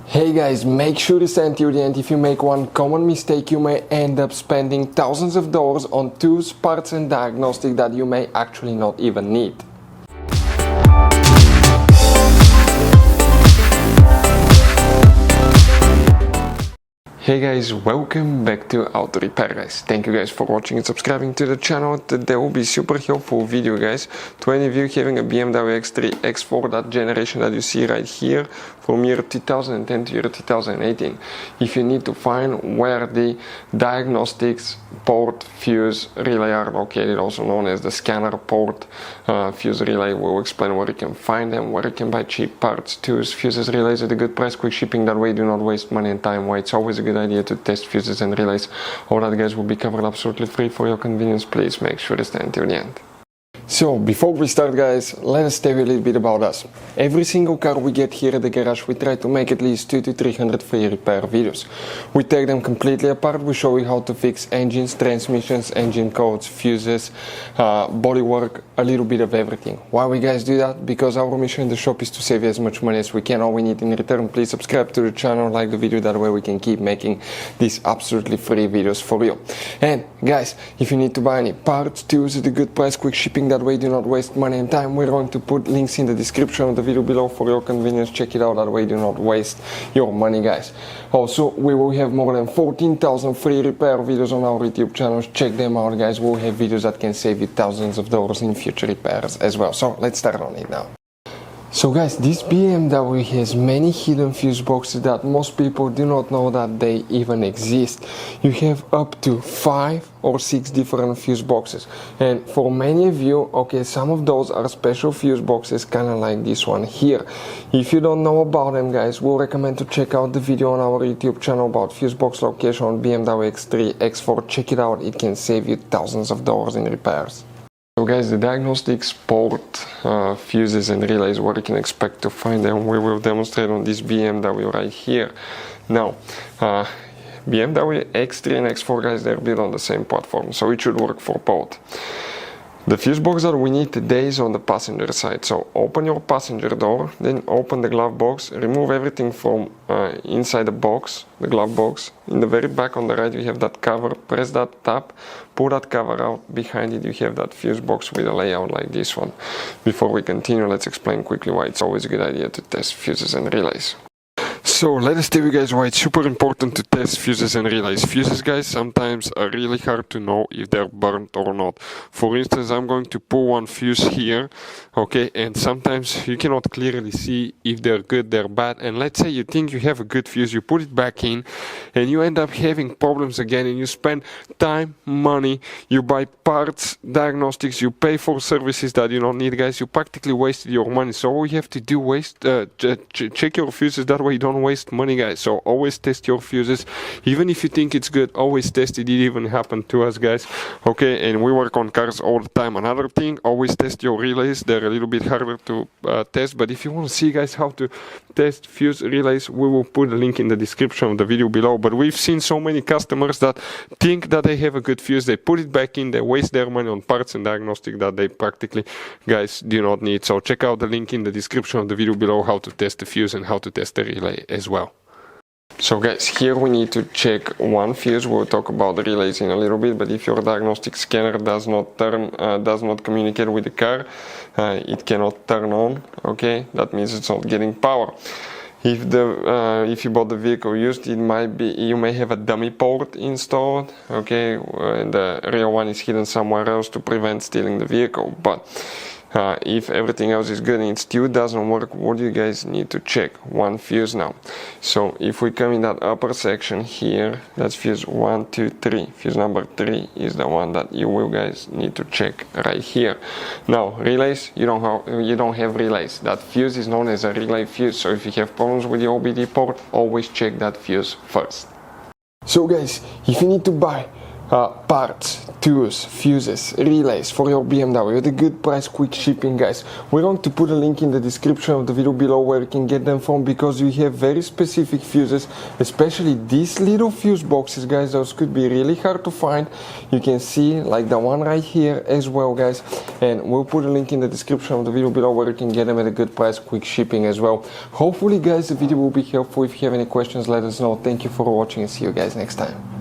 Hey guys, make sure to stay until the end. If you make one common mistake, you may end up spending thousands of dollars on tools, parts and diagnostics that you may actually not even need. Hey guys, welcome back to Auto Repair guys. Thank you guys for watching and subscribing to the channel. Today will be super helpful video guys to any of you having a BMW X3, X4, that generation that you see right here from year 2010 to year 2018. If you need to find where the diagnostics port fuse relay are located, also known as the scanner port fuse relay, we'll explain where you can find them, where you can buy cheap parts, tools, fuses, relays at a good price, quick shipping, that way you do not waste money and time. Why it's always a good idea to test fuses and relays. All that guys will be covered absolutely free for your convenience. Please make sure to stay until the end. So before we start guys, let us tell you a little bit about us. Every single car we get here at the garage, we try to make at least 200 to 300 free repair videos. We take them completely apart, we show you how to fix engines, transmissions, engine codes, fuses, bodywork, a little bit of everything. Why we guys do that? Because our mission in the shop is to save you as much money as we can. All we need in return, please subscribe to the channel, like the video, that way we can keep making these absolutely free videos for you. And guys, if you need to buy any parts, tools at a good price, quick shipping, that way do not waste money and time, we're going to put links in the description of the video below for your convenience. Check it out, that way do not waste your money guys. Also, we will have more than 14,000 free repair videos on our YouTube channels. Check them out guys. We'll have videos that can save you thousands of dollars in future repairs as well. So let's start on it now. So guys, this BMW has many hidden fuse boxes that most people do not know that they even exist. You have up to 5 or 6 different fuse boxes, and for many of you, okay, some of those are special fuse boxes, kind of like this one here. If you don't know about them guys, we'll recommend to check out the video on our YouTube channel about fuse box location on BMW X3, X4. Check it out, it can save you thousands of dollars in repairs. So guys, the diagnostics port fuses and relays, what you can expect to find them, we will demonstrate on this BMW right here. Now, BMW X3 and X4 guys, they're built on the same platform, so it should work for both. The fuse box that we need today is on the passenger side, so open your passenger door, then open the glove box, remove everything from inside the box, the glove box. In the very back on the right you have that cover, press that tab, pull that cover out, behind it you have that fuse box with a layout like this one. Before we continue, let's explain quickly why it's always a good idea to test fuses and relays. So let us tell you guys why it's super important to test fuses and relays. Fuses guys sometimes are really hard to know if they're burnt or not. For instance, I'm going to pull one fuse here, okay, and sometimes you cannot clearly see if they're good, they're bad, and let's say you think you have a good fuse, you put it back in and you end up having problems again, and you spend time, money, you buy parts, diagnostics, you pay for services that you don't need guys, you practically wasted your money. So all you have to do check your fuses, that way you don't waste money guys. So always test your fuses, even if you think it's good, always test it. It even happened to us guys, okay, and we work on cars all the time. Another thing, always test your relays. They're a little bit harder to test, but if you want to see guys how to test fuse relays, we will put a link in the description of the video below. But we've seen so many customers that think that they have a good fuse, they put it back in, they waste their money on parts and diagnostic that they practically guys do not need. So check out the link in the description of the video below how to test the fuse and how to test the relay as well. So guys, here we need to check one fuse. We'll talk about the relays in a little bit, but if your diagnostic scanner does not communicate with the car, it cannot turn on, okay, that means it's not getting power. If you bought the vehicle used, you may have a dummy port installed, okay, and the real one is hidden somewhere else to prevent stealing the vehicle. But if everything else is good and it still doesn't work, what do you guys need to check? One fuse now. So if we come in that upper section here, that's fuse 1, 2, 3. Fuse number 3 is the one that you will guys need to check right here. Now relays, you don't have relays. That fuse is known as a relay fuse. So if you have problems with the OBD port, always check that fuse first. So guys, if you need to buy parts, tools, fuses, relays for your BMW at a good price, quick shipping, guys. We're going to put a link in the description of the video below where you can get them from, because we have very specific fuses, especially these little fuse boxes, guys. Those could be really hard to find. You can see like the one right here as well, guys, and we'll put a link in the description of the video below where you can get them at a good price, quick shipping as well. Hopefully, guys, the video will be helpful. If you have any questions, let us know. Thank you for watching and see you guys next time.